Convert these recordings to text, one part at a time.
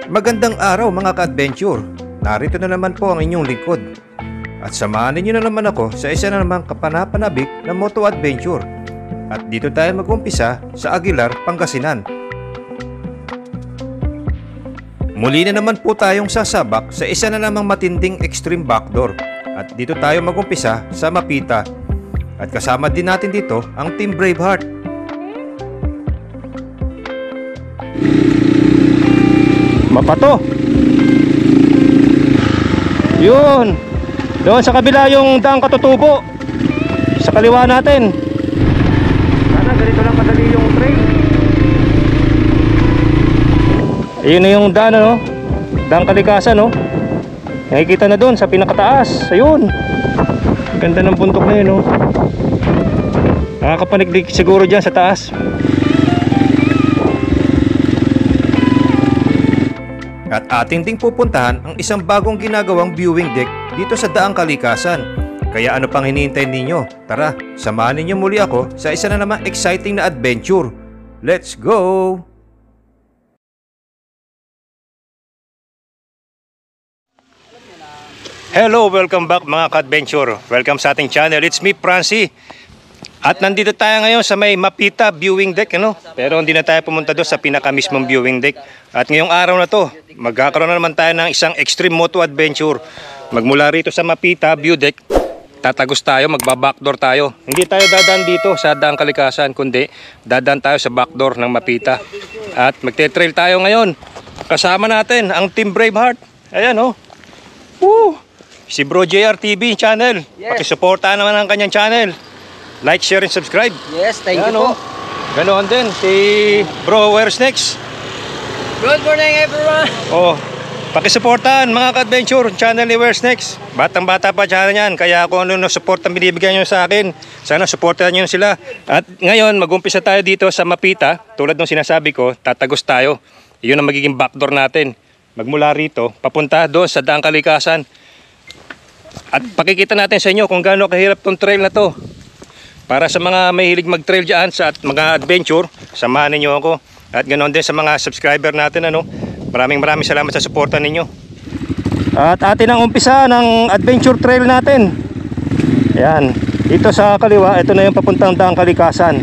Magandang araw mga ka-adventure. Narito na naman po ang inyong lingkod. At samahan niyo na naman ako sa isa na namang kapanapanabik na moto adventure. At dito tayo mag-umpisa sa Aguilar, Pangasinan. Muli na naman po tayong sasabak sa isa na namang matinding extreme backdoor. At dito tayo mag-umpisa sa Mapita. At kasama din natin dito ang Team Braveheart. Mapato. Yun. Doon sa kabila yung daang Katutubo. Sa kaliwa natin. Sana ganito lang kadali yung trail. Ayun na yung daan, ano? Daang Kalikasan, no? Nakikita na doon sa pinakataas. Ayun. Ganda ng bundok na yun, no? Nakakapanikdik siguro dyan sa taas. At ating ding pupuntahan ang isang bagong ginagawang viewing deck dito sa Daang Kalikasan. Kaya ano pang hinihintay ninyo? Tara, samahan ninyo muli ako sa isa na namang exciting na adventure. Let's go! Hello, welcome back mga ka-adventure. Welcome sa ating channel. It's me, Francie. At nandito tayo ngayon sa may Mapita viewing deck, ano? Pero hindi na tayo pumunta doon sa pinakamismong viewing deck. At ngayong araw na to, magkakaroon na naman tayo ng isang extreme moto adventure. Magmula rito sa Mapita view deck, tatagos tayo, magbabackdoor tayo. Hindi tayo dadaan dito sa Daang Kalikasan, kundi dadaan tayo sa backdoor ng Mapita. At magte-trail tayo ngayon. Kasama natin ang Team Braveheart. Ayan, oh. Woo! Si Bro JR TV channel. Yes. Pakisuportahan naman ang kanyang channel. Like, share, and subscribe. Yes, thank you po. Ganoon din si Bro Where's Next. Good morning everyone. Oh, pakisuportahan mga ka-adventure channel ni Where's Next. Batang-bata pa channel yan, kaya kung ano support ang binibigyan nyo sa akin, sana supportahan nyo sila. At ngayon, mag-umpisa tayo dito sa Mapita. Tulad ng sinasabi ko, tatagos tayo. Iyon ang magiging backdoor natin. Magmula rito, papunta doon sa Daang Kalikasan. At pakikita natin sa inyo kung gaano kahirap tong trail na to. Para sa mga mahilig mag-trail dyan sa mga adventure, samahan ninyo ako. At ganoon din sa mga subscriber natin, ano. Maraming salamat sa suporta ninyo. At atin ang umpisa ng adventure trail natin. Ayan, dito sa kaliwa, ito na yung papuntang Daang Kalikasan.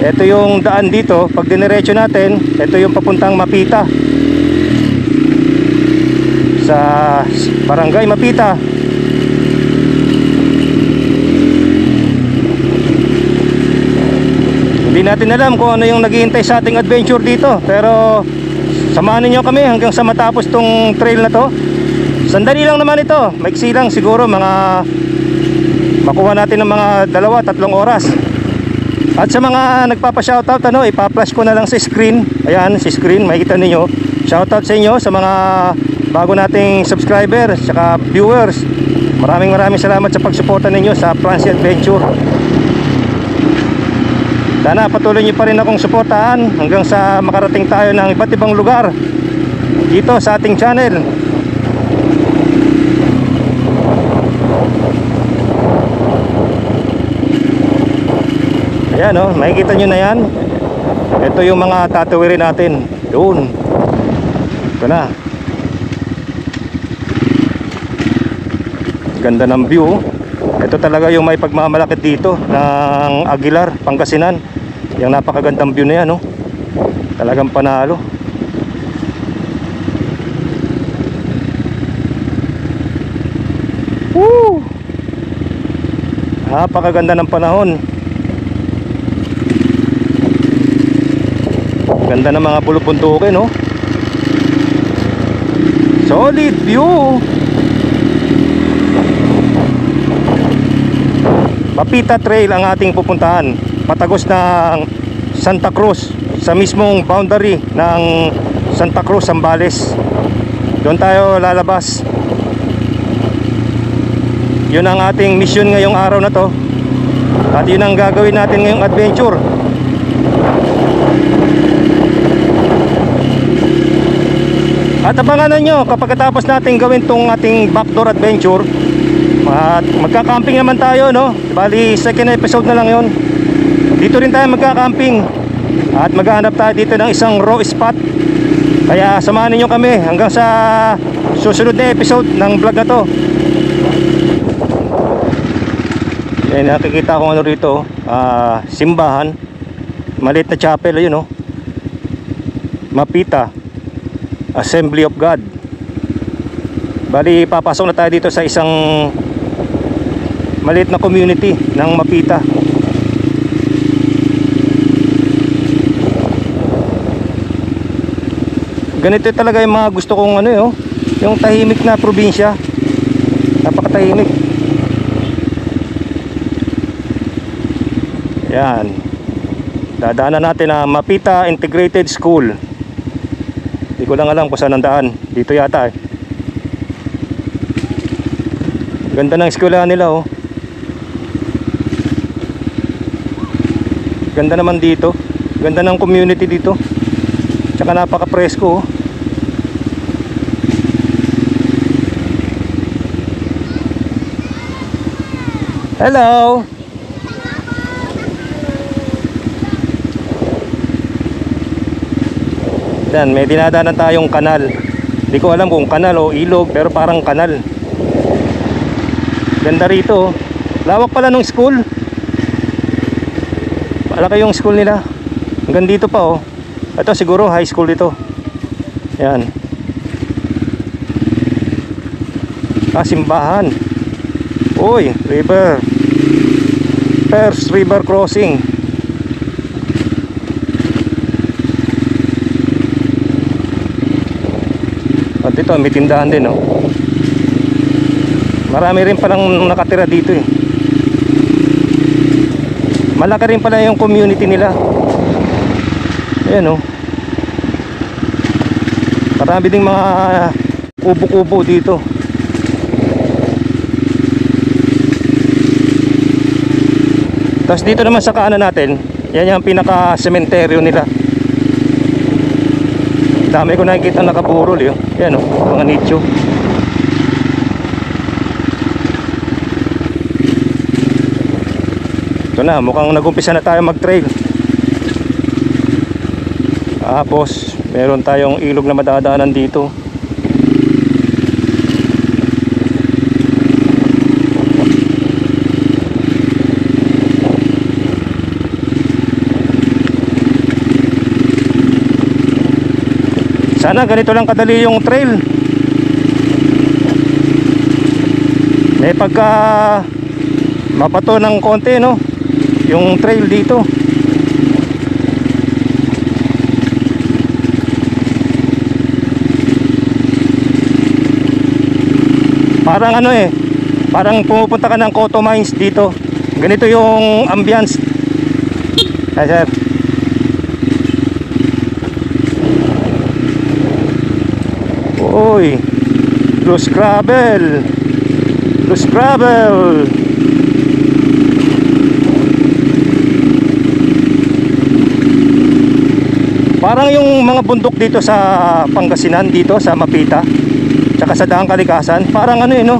Ito yung daan dito, pag diniretso natin, ito yung papuntang Mapita. Sa Barangay Mapita. Hindi natin alam kung ano yung naghihintay sa ating adventure dito, pero samahan niyo kami hanggang sa matapos tong trail na to. Sandali lang naman ito, maiksi lang siguro, mga makuha natin ng mga 2-3 oras. At sa mga nagpapa-shoutout, ano, ipa-flash ko na lang sa screen. Ayan, si screen, makikita niyo. Shoutout sa inyo, sa mga bago nating subscriber, saka viewers. Maraming salamat sa pagsuporta ninyo sa Francie Adventure. Sana patuloy nyo pa rin akong suportahan hanggang sa makarating tayo ng iba't ibang lugar dito sa ating channel. Ayan, oh, makikita nyo na yan. Ito yung mga tatawirin natin. Doon. Ito na. Ganda ng view. Ito talaga yung may pagmamalakit dito ng Aguilar, Pangasinan. Yung napakagandang view na yan, no? Talagang panalo. Woo! Napakaganda ng panahon. Ganda ng mga bulubundukin, no? Solid view. Mapita Trail ang ating pupuntahan, patagos ng Santa Cruz, sa mismong boundary ng Santa Cruz, Zambales. Doon tayo lalabas. Yun ang ating mission ngayong araw na to. At yun ang gagawin natin ngayong adventure. At abangan nyo kapag tapos natin gawin tong ating backdoor adventure. At magka-camping naman tayo, no? Bali, second episode na lang yon. Dito rin tayo magka-camping. At maghahanap tayo dito ng isang raw spot Kaya samahan niyo kami hanggang sa susunod na episode ng vlog na to. Nakikita ko ano rito, simbahan, maliit na chapel, ayun oh. Mapita Assembly of God. Bali papasok na tayo dito sa isang maliit na community ng Mapita. Ganito talaga yung mga gusto kong ano yo, yung tahimik na probinsya. Napakatahimik. Yan. Dadaanan natin na Mapita Integrated School. Hindi ko lang alam kung saan ang daan. Dito yata eh. Ganda ng eskwela nila oh. Ganda naman dito. Ganda ng community dito. Tsaka napaka-presko oh. Hello. Yan, may dinadaanan tayong kanal. Hindi ko alam kung kanal o ilog, pero parang kanal. Ganda rito oh. Lawak pala ng school. Malaki yung school nila. Hanggang dito pa oh. Ito siguro high school dito. Yan. Simbahan. Uy, river. First river crossing. At ito may tindahan din oh. Marami rin palang nakatira dito eh. Malaki rin pala yung community nila. Ayan oh. Marami ding mga kubo-kubo dito. Tapos dito naman sa kanan natin, yan yung pinaka-sementeryo nila. Dami ko nakikita nakaburol yun. Yan oh, mga nicho. Ito na, mukhang nag-umpisa na tayo mag-trail. Tapos meron tayong ilog na madadaanan dito. Sana ganito lang kadali yung trail. May pagka mapato ng konti no, yung trail dito. Parang ano eh, parang pumupunta ka ng Cotto Mines dito. Ganito yung ambience. Ay sir. Uy, loose gravel. Loose gravel. Parang yung mga bundok dito sa Pangasinan, dito sa Mapita, tsaka sa Daang Kalikasan, parang ano no,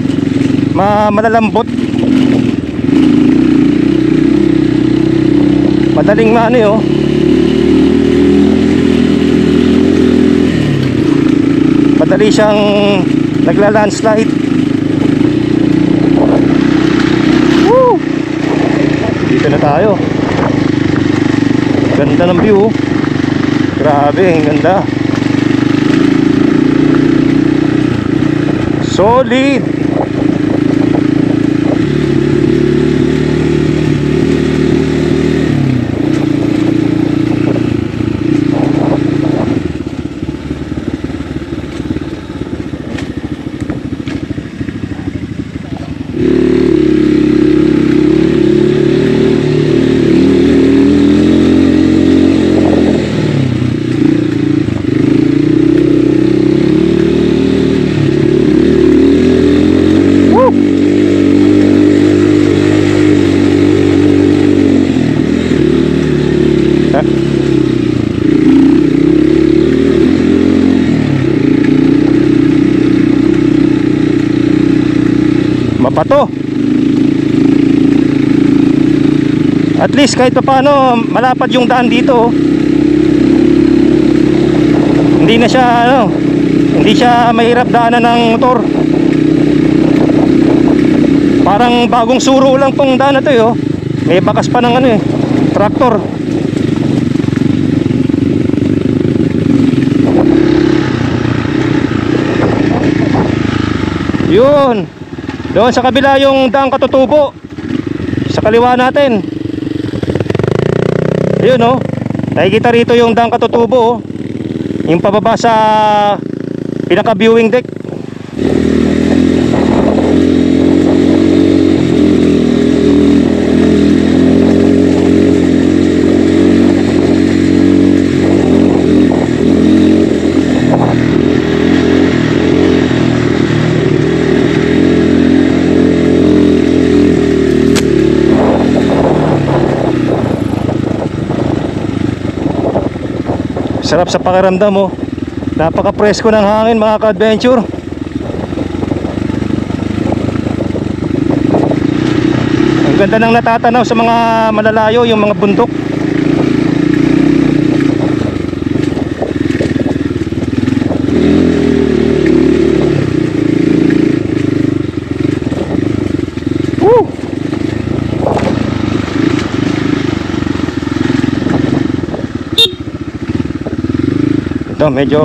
malalambot. Madaling maano yun. Madali siyang nagla-landslide. Woo! Dito na tayo. Ganda ng view. Grabe, ang ganda. Solid. Mapato. At least kahit pa paano malapad yung daan dito. Hindi Hindi na siya hindi siya mahirap daanan ng motor. Parang bagong suro lang tong daan na to, oh. May bakas pa ng traktor. Yun. Doon sa kabila yung daang Katutubo. Sa kaliwa natin. Ayun, oh. Nakikita rito yung daang Katutubo, oh. Yung pababa sa pinaka viewing deck. Sarap sa pakiramdam, mo. Napaka-presko ng hangin, mga ka-adventure. Ang ganda ng natatanaw sa mga malalayo, yung mga bundok. Woo! Ito, medyo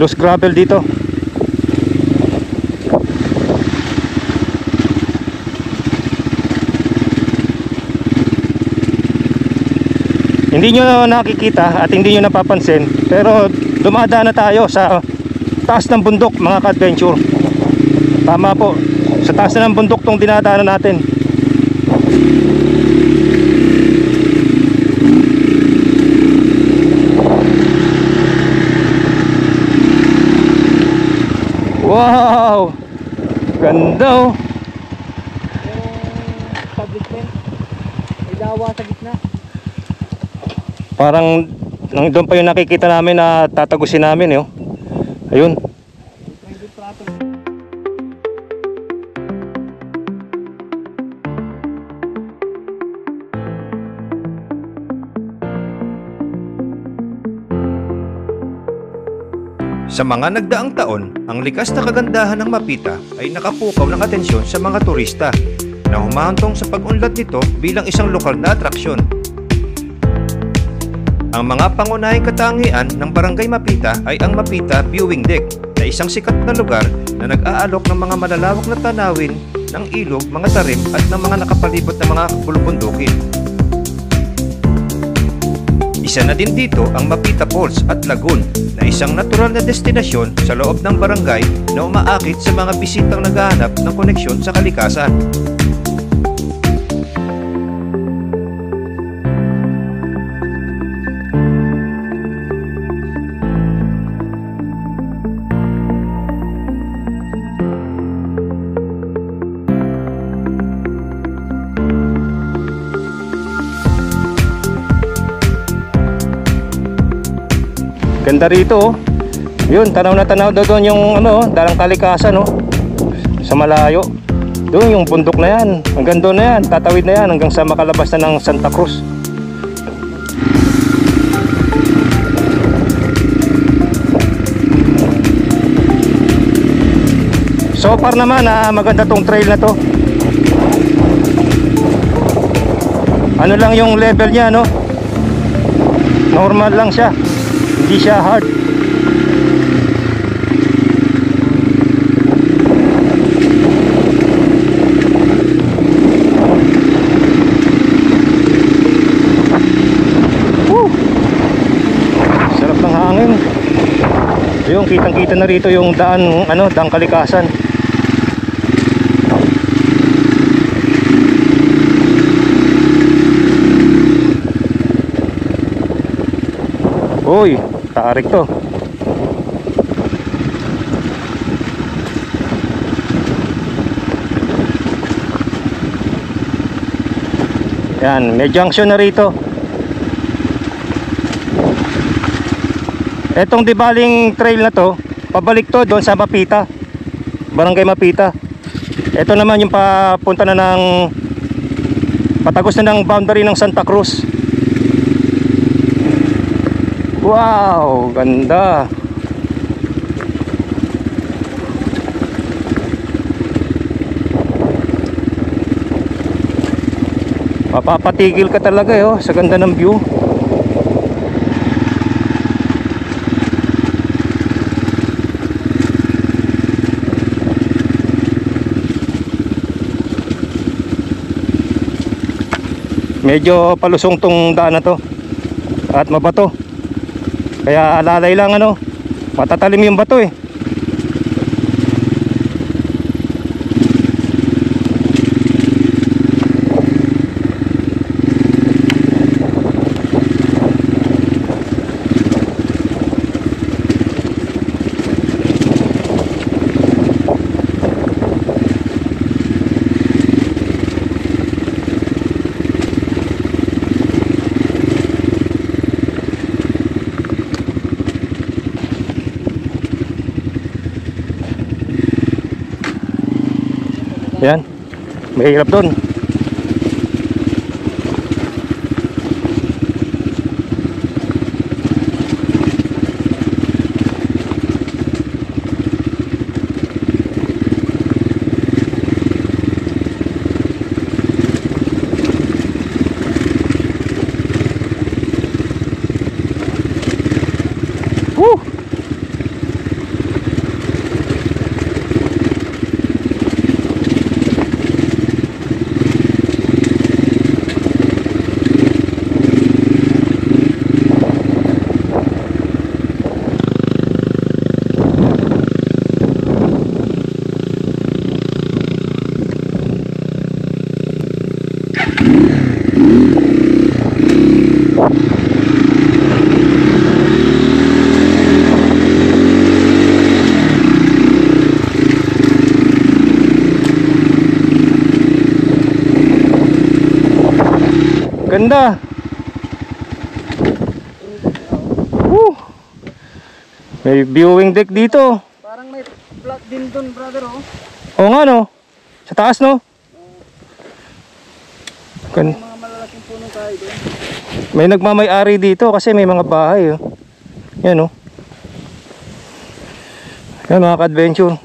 loose gravel dito. Hindi nyo nakikita at hindi nyo napapansin, pero dumadaan na tayo sa taas ng bundok, mga ka-adventure. Tama po, sa taas na ng bundok tong dinadaanan natin. Wow! Ganda, oh. Yung public pen, may dawa sa gitna. Parang doon pa yung nakikita namin na tatagusin namin, oh. Ayun. Sa mga nagdaang taon, ang likas na kagandahan ng Mapita ay nakapukaw ng atensyon sa mga turista na humahantong sa pag-unlad nito bilang isang lokal na atraksyon. Ang mga pangunahing katangian ng Barangay Mapita ay ang Mapita Viewing Deck na isang sikat na lugar na nag-aalok ng mga malalawak na tanawin ng ilog, mga tarim at ng mga nakapalibot na mga bulubundukin. Isa na din dito ang Mapita Falls at Lagoon na isang natural na destinasyon sa loob ng barangay na umaakit sa mga bisitang naghahanap ng koneksyon sa kalikasan. Ganda rito, oh. Yun, tanaw na tanaw doon yung dalang kalikasan, oh. Sa malayo. Doon yung bundok na yan. Hanggang doon na yan, tatawid na yan hanggang sa makalabas na ng Santa Cruz. So far naman, maganda tong trail na to. Ano lang yung level niya, no? Normal lang siya. Hindi siya hard. Woo! Sarap ng hangin. Ayun, kitang-kita na rito yung daan, daang kalikasan. Uy, taarik to. Yan, may junction na rito. Etong dibaling trail na to, pabalik to doon sa Mapita, Barangay Mapita. Ito naman yung papunta na ng patagos na ng boundary ng Santa Cruz. Wow, ganda. Mapapatigil ka talaga sa ganda ng view. Medyo palusong tong daan na to at mabato. Kaya alalay lang matatalim yung bato Yan, mahirap doon. Woo! Ganda. May viewing deck dito. Parang may flat din doon, brother, oh. Oo nga, no? Sa taas, no? May mga malalaking puno tayo doon. May nagmamay-ari dito kasi may mga bahay, oh. Yan, oh. Yan, mga ka-adventure.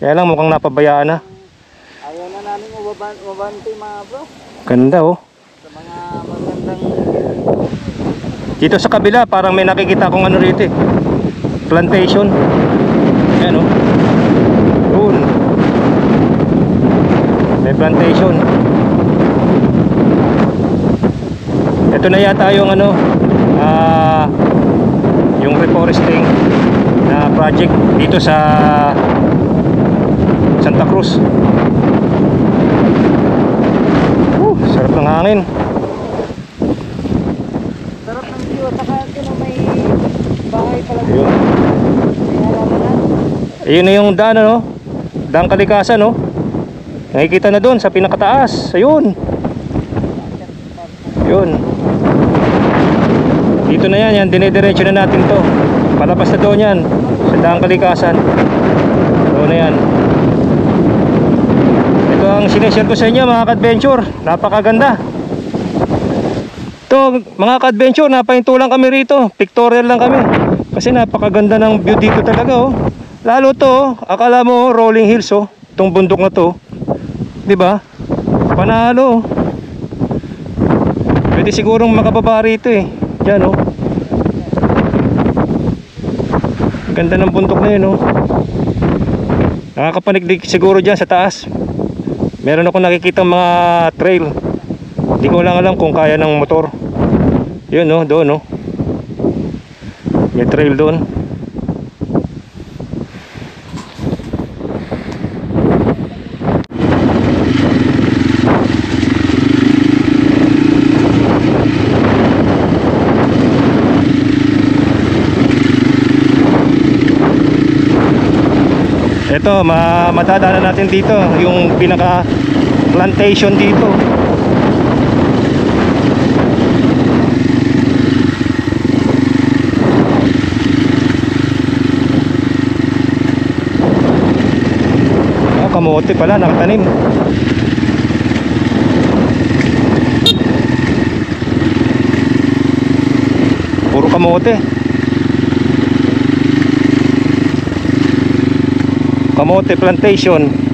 Kaya lang mukhang napabayaan na. Ayaw na namin mabante, mga bro. Ganda, oh. Sa mga magandang... Dito sa kabila parang may nakikita akong rito plantation. Ayan, oh. Doon may plantation. Ito na yata yung yung reforesting na project dito sa Santa Cruz. Sarap ng hangin. Sarap ng view. Saka ito na may bahay pala. Ayun. May halaman na. Ayun na yung daan, daan kalikasan, nakikita na doon sa pinakataas. Ayun. Ayun. Dito na yan, dinidiretso na natin to. Palabas na doon yan sa daan kalikasan. Doon na yan. Ito ang sinishare ko sa inyo, mga ka-adventure. Napakaganda. Ito, mga ka-adventure, napahintulan kami rito. Pictorial lang kami. Kasi napakaganda ng view dito talaga, Lalo to, akala mo rolling hills, itong bundok na to. 'Di ba? Panalo. Pwede sigurong makababa rito Diyan, Ganda ng bundok na 'yun, Nakakapanigdig siguro diyan sa taas. Meron ako nakikita mga trail. Hindi ko lang alam kung kaya ng motor. 'Yun, doon, May trail doon. Ito, madadaanan natin dito yung pinaka plantation dito. Kamote pala nakatanim. kamote. Kamote plantation.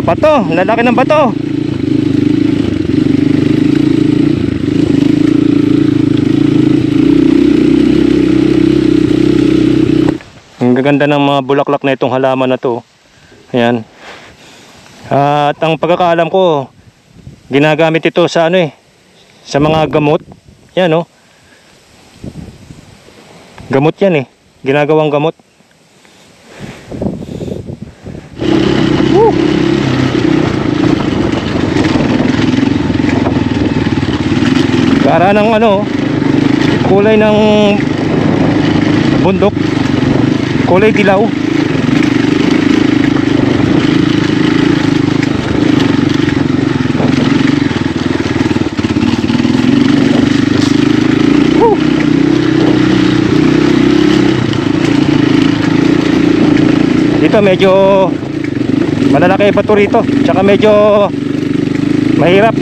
Bato, lalaki ng bato. Ang gaganda ng mga bulaklak na itong halaman na to. Ayan. At ang pagkakaalam ko, ginagamit ito sa ano sa mga gamot. Yan gamot yan ginagawang gamot. Woo! Para ng kulay ng bundok, kulay dilaw. Woo! Dito medyo malalaki pa to rito, tsaka medyo mahirap.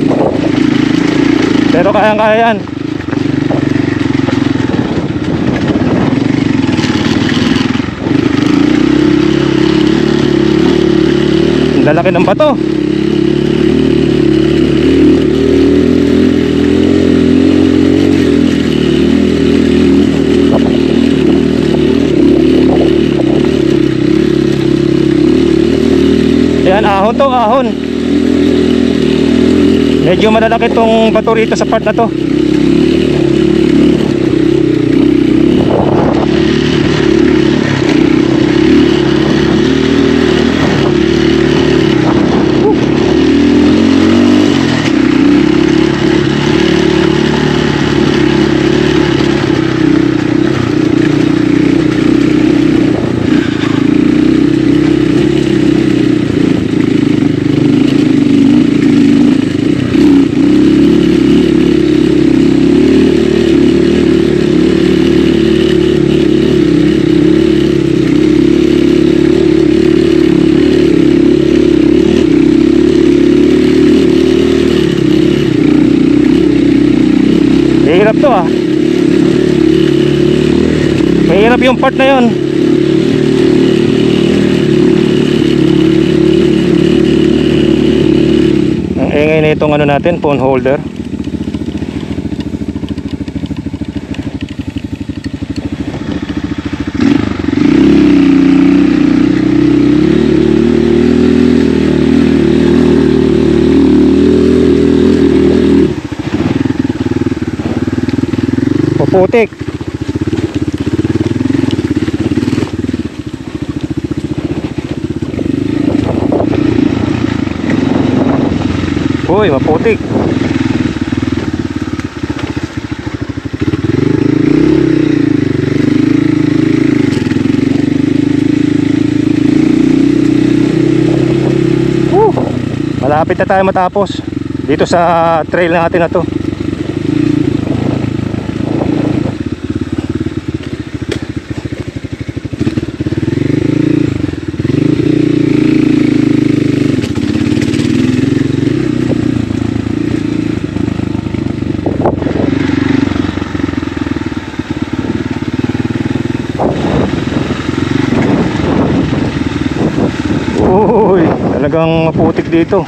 Pero kayang-kaya yan. Ang lalaki ng bato. Yan, ahon to, ahon. Medyo malalaki tong bato rito sa part na to. Mahirap to mahirap yung part na yun. Ang ingay na itong natin, phone holder. Putik. Uy, maputik. Malapit na tayo matapos dito sa trail natin na to. Talagang maputik dito.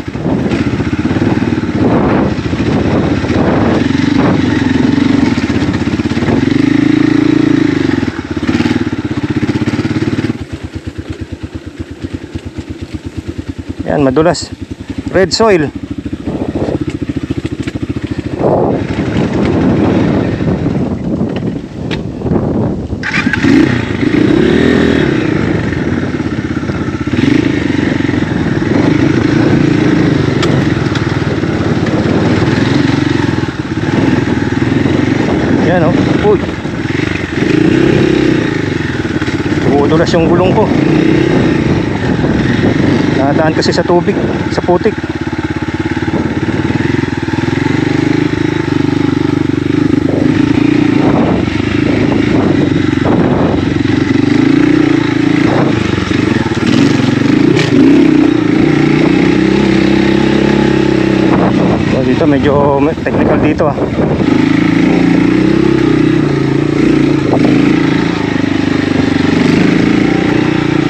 Yan, madulas. Red soil. Yan o. Uy. Tumutulas yung gulong ko. Nadaan kasi sa tubig, sa putik. So, dito medyo technical dito ah.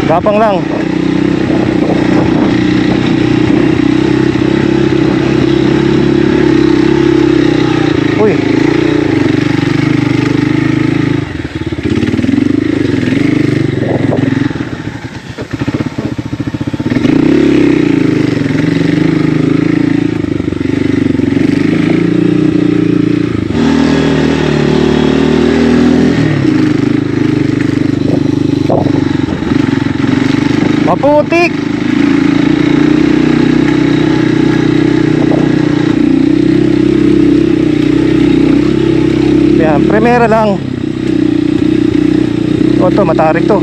Gapang lang. Uy. Maputik. Yan, primera lang. O to, matarik to.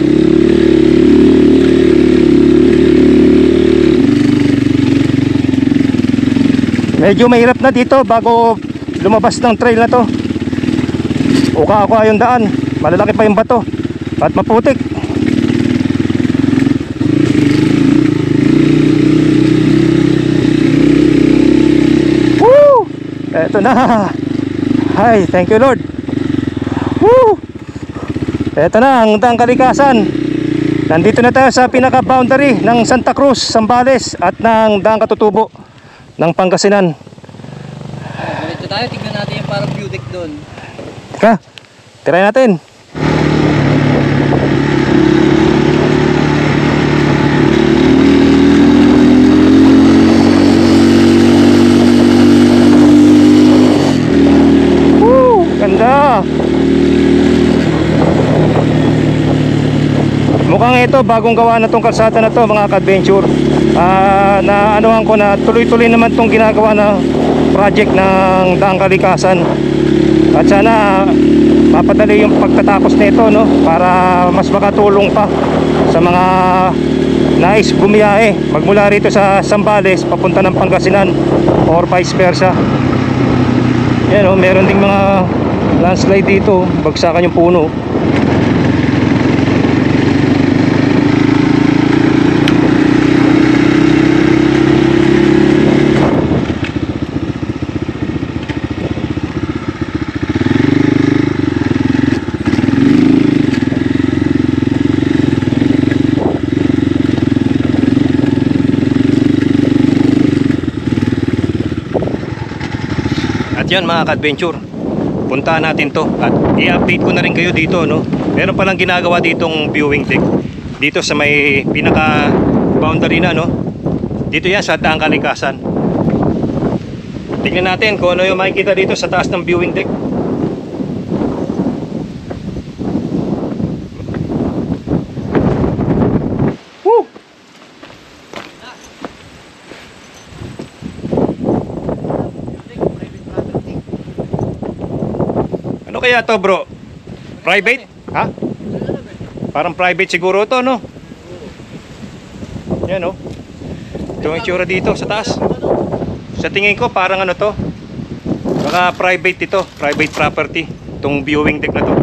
Medyo mahirap na dito bago lumabas ng trail na to. Uka-uka yung daan. Malalaki pa yung bato at maputik. Eto na. Hi, thank you Lord. Woo! Eto na ang Daang Kalikasan. Nandito na tayo sa pinaka-boundary ng Santa Cruz, Zambales at ng Daang Katutubo ng Pangasinan. Dito tayo, tignan natin yung parang view deck doon. Tara, try natin. Ganda. Mukhang ito bagong gawa na tong kalsada na to mga ka-adventure. Na anuhan ko na tuloy-tuloy naman tong ginagawa na project ng Daang Kalikasan. At sana mapadali yung pagtatapos nito, no, para mas makatulong pa sa mga nais bumiyahe magmula rito sa Zambales papunta ng Pangasinan or vice versa. Yan o, meron ding mga landslide dito, bagsakan yung puno. At yan mga ka-adventure, puntahan natin to at i-update ko na rin kayo dito, no. Meron palang ginagawa ditong viewing deck dito sa may pinaka boundary na, no. Dito yan sa Daang Kalikasan. Tingnan natin kung ano yung makikita dito sa taas ng viewing deck. Woo! Ano kaya to, bro? Private? Ha? Parang private siguro to, no? Yan, no? Ito ang itsura dito sa taas. Sa tingin ko parang ano to, baka private ito, private property, itong viewing deck na to.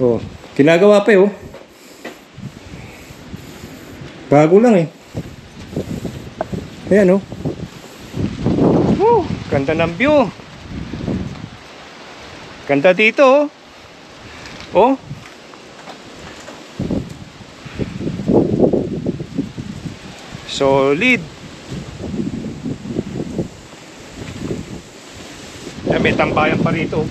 Oh, ginagawa pa oh. Bago lang eh. Ayan oh. Ganda ng view. Ganda dito oh. Oh. Solid. Yan, may tambayan pa rito.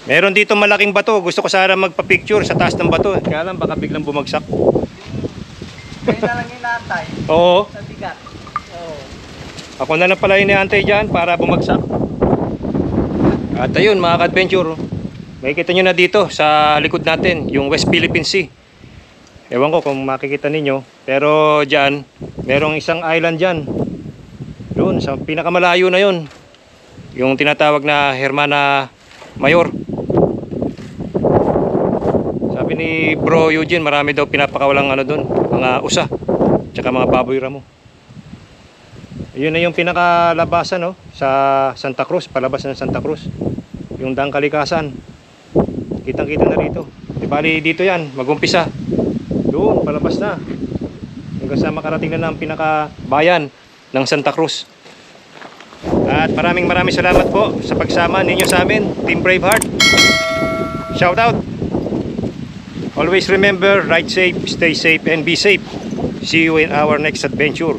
Meron dito malaking bato. Gusto ko sana magpa-picture sa taas ng bato. Kaya lang baka biglang bumagsak. Kaya na lang inaantay Oo. sa bigat. Oo. Ako na lang pala iniantay dyan para bumagsak. At ayun mga ka-adventure, may kita nyo na dito sa likod natin, yung West Philippine Sea. Ewan ko kung makikita ninyo, pero dyan, merong isang island dyan. Doon, sa pinakamalayo na yun. Yung tinatawag na Hermana Mayor. Sabi ni Bro Eugene, marami daw pinapakawalang ano doon, mga usa, tsaka mga baboy ramo. Yun na yung pinakalabasan, no, sa Santa Cruz, palabas ng Santa Cruz. Yung Daang Kalikasan. Kitang-kita na rito. Di bali dito yan, mag-umpisa. Doon, palabas na. Hanggang sa makarating na ng pinakabayan ng Santa Cruz. At maraming salamat po sa pagsama ninyo sa amin, Team Braveheart. Shout out. Always remember, ride safe, stay safe, and be safe. See you in our next adventure.